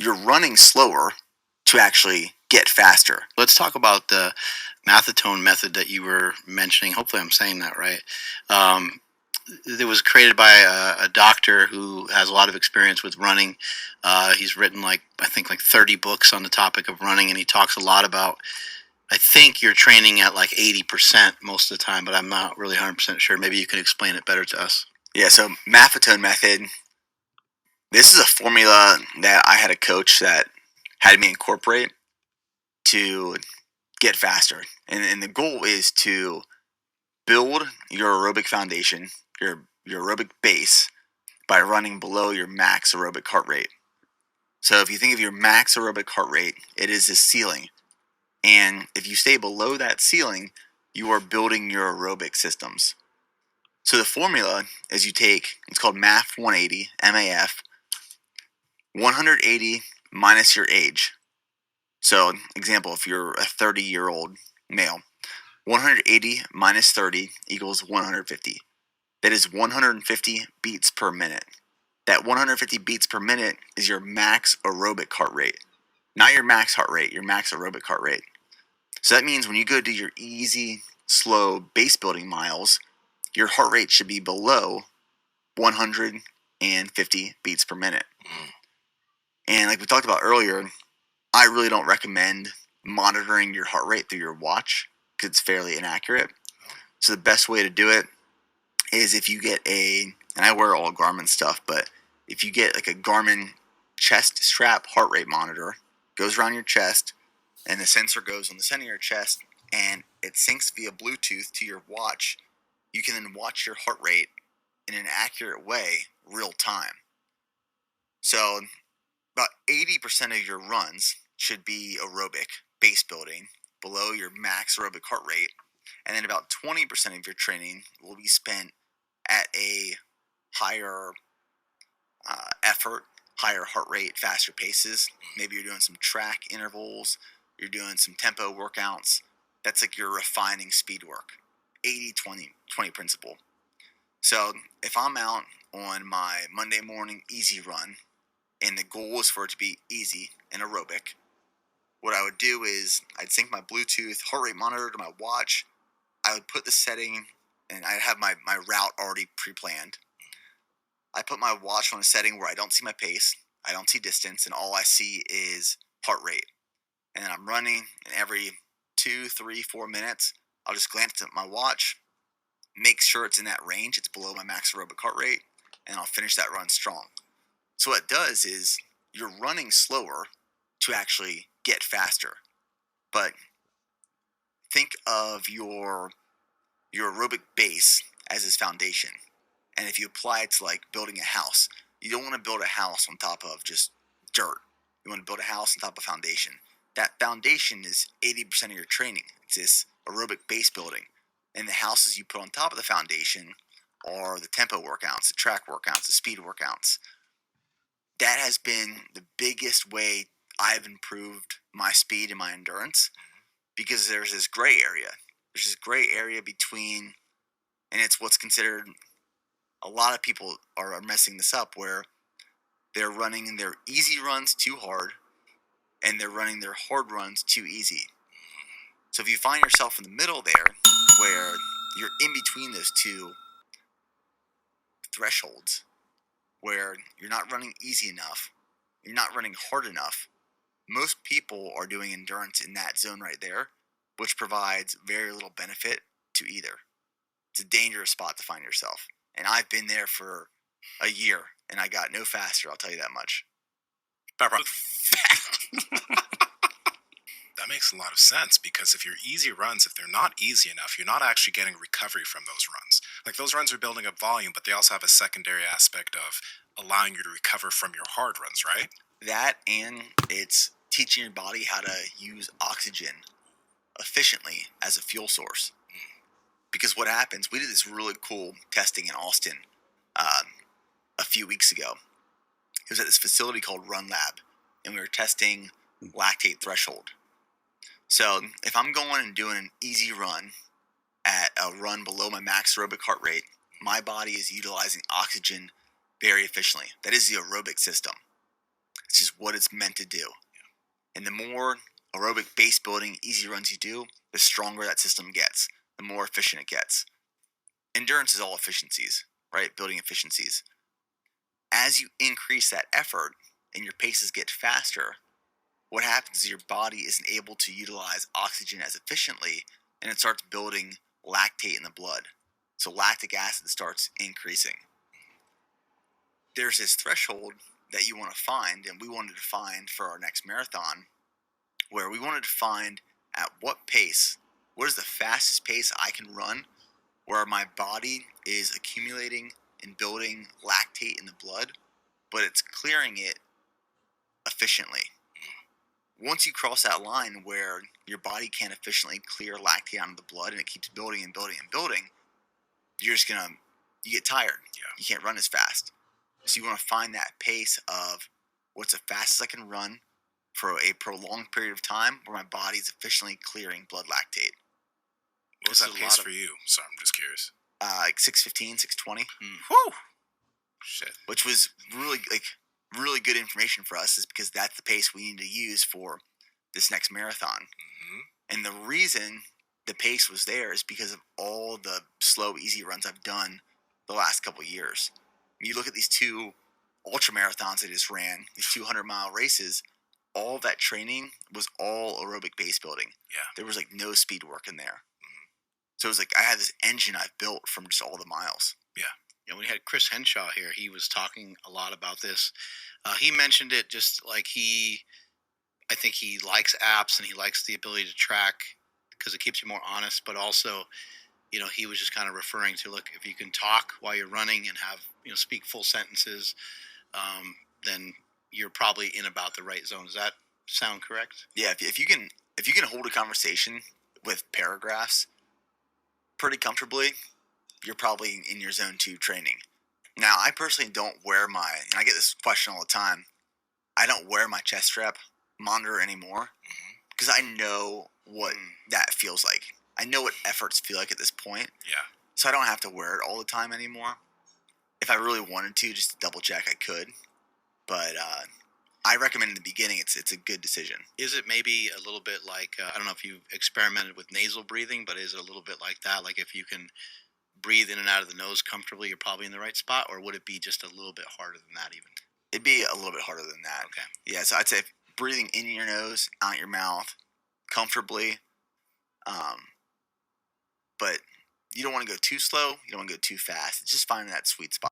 you're running slower to actually get faster. Let's talk about the Maffetone method that you were mentioning. Hopefully, I'm saying that right. Um, it was created by a doctor who has a lot of experience with running. He's written I think 30 books on the topic of running, and he talks a lot about. I think you're training at like 80% most of the time, but I'm not really 100% sure. Maybe you can explain it better to us. Yeah, so Maffetone method. This is a formula that I had a coach that had me incorporate to get faster. And the goal is to build your aerobic foundation, your aerobic base, by running below your max aerobic heart rate. So if you think of your max aerobic heart rate, it is the ceiling. And if you stay below that ceiling, you are building your aerobic systems. So the formula is it's called MAF 180, MAF, 180 minus your age. So, example, if you're a 30-year-old male, 180 minus 30 equals 150. That is 150 beats per minute. That 150 beats per minute is your max aerobic heart rate. Not your max heart rate, your max aerobic heart rate. So that means when you go do your easy, slow base building miles, your heart rate should be below 150 beats per minute. And like we talked about earlier, I really don't recommend monitoring your heart rate through your watch because it's fairly inaccurate. So the best way to do it is if you get and I wear all Garmin stuff, but if you get like a Garmin chest strap heart rate monitor, goes around your chest, and the sensor goes on the center of your chest, and it syncs via Bluetooth to your watch, you can then watch your heart rate in an accurate way, real time. So about 80% of your runs should be aerobic, base building, below your max aerobic heart rate, and then about 20% of your training will be spent at a higher effort, higher heart rate, faster paces. Maybe you're doing some track intervals, you're doing some tempo workouts. That's like your refining speed work. 80-20 principle. So if I'm out on my Monday morning easy run, and the goal is for it to be easy and aerobic, what I would do is I'd sync my Bluetooth heart rate monitor to my watch. I would put the setting, and I'd have my route already pre-planned. I put my watch on a setting where I don't see my pace, I don't see distance, and all I see is heart rate. And then I'm running, and every 2, 3, 4 minutes, I'll just glance at my watch, make sure it's in that range, it's below my max aerobic heart rate, and I'll finish that run strong. So what it does is you're running slower to actually get faster. But think of your aerobic base as its foundation. And if you apply it to like building a house, you don't want to build a house on top of just dirt. You want to build a house on top of foundation. That foundation is 80% of your training. It's this aerobic base building. And the houses you put on top of the foundation are the tempo workouts, the track workouts, the speed workouts. That has been the biggest way I've improved my speed and my endurance, because there's this gray area. There's this gray area between, and it's what's considered, a lot of people are messing this up, where they're running their easy runs too hard and they're running their hard runs too easy. So if you find yourself in the middle there, where you're in between those two thresholds, where you're not running easy enough, you're not running hard enough, most people are doing endurance in that zone right there, which provides very little benefit to either. It's a dangerous spot to find yourself. And I've been there for a year, and I got no faster, I'll tell you that much. That makes a lot of sense, because if your easy runs, if they're not easy enough, you're not actually getting recovery from those runs. Like, those runs are building up volume, but they also have a secondary aspect of allowing you to recover from your hard runs, right? That, and it's teaching your body how to use oxygen efficiently as a fuel source. Because what happens, we did this really cool testing in Austin a few weeks ago. It was at this facility called Run Lab, and we were testing lactate threshold. So if I'm going and doing an easy run at a run below my max aerobic heart rate, my body is utilizing oxygen very efficiently. That is the aerobic system. It's just what it's meant to do. And the more aerobic base building, easy runs you do, the stronger that system gets, the more efficient it gets. Endurance is all efficiencies, right? Building efficiencies. As you increase that effort and your paces get faster, what happens is your body isn't able to utilize oxygen as efficiently, and it starts building lactate in the blood. So lactic acid starts increasing. There's this threshold that you want to find, and we wanted to find for our next marathon, where we wanted to find at what pace, what is the fastest pace I can run, where my body is accumulating and building lactate in the blood, but it's clearing it efficiently. Once you cross that line where your body can't efficiently clear lactate out of the blood and it keeps building and building and building, you get tired. Yeah. You can't run as fast. So you want to find that pace of what's the fastest I can run for a prolonged period of time where my body's efficiently clearing blood lactate. What was that pace for you? Sorry, I'm just curious. Like 6:15, 6:20. Whew. Shit. Which was really good information for us, is because that's the pace we need to use for this next marathon. And the reason the pace was there is because of all the slow, easy runs I've done the last couple of years. You look at these 2 ultra marathons I just ran, these 200-mile races, all that training was all aerobic base building. Yeah. There was no speed work in there. So it was I had this engine I've built from just all the miles. Yeah. When we had Chris Henshaw here, he was talking a lot about this. He mentioned it just like I think he likes apps and he likes the ability to track because it keeps you more honest, but also, he was just kind of referring to, look, if you can talk while you're running and have, speak full sentences, then you're probably in about the right zone. Does that sound correct? Yeah. If you can hold a conversation with paragraphs pretty comfortably, you're probably in your zone 2 training. Now, I personally don't wear and I get this question all the time, I don't wear my chest strap monitor anymore because I know what that feels like. I know what efforts feel like at this point. Yeah. So I don't have to wear it all the time anymore. If I really wanted to, just to double check, I could. But I recommend in the beginning, it's a good decision. Is it maybe a little bit like, I don't know if you've experimented with nasal breathing, but is it a little bit like that? Like if you can breathe in and out of the nose comfortably, you're probably in the right spot? Or would it be just a little bit harder than that even? It'd be a little bit harder than that. Okay. Yeah, so I'd say breathing in your nose, out your mouth, comfortably. But you don't want to go too slow. You don't want to go too fast. It's just finding that sweet spot.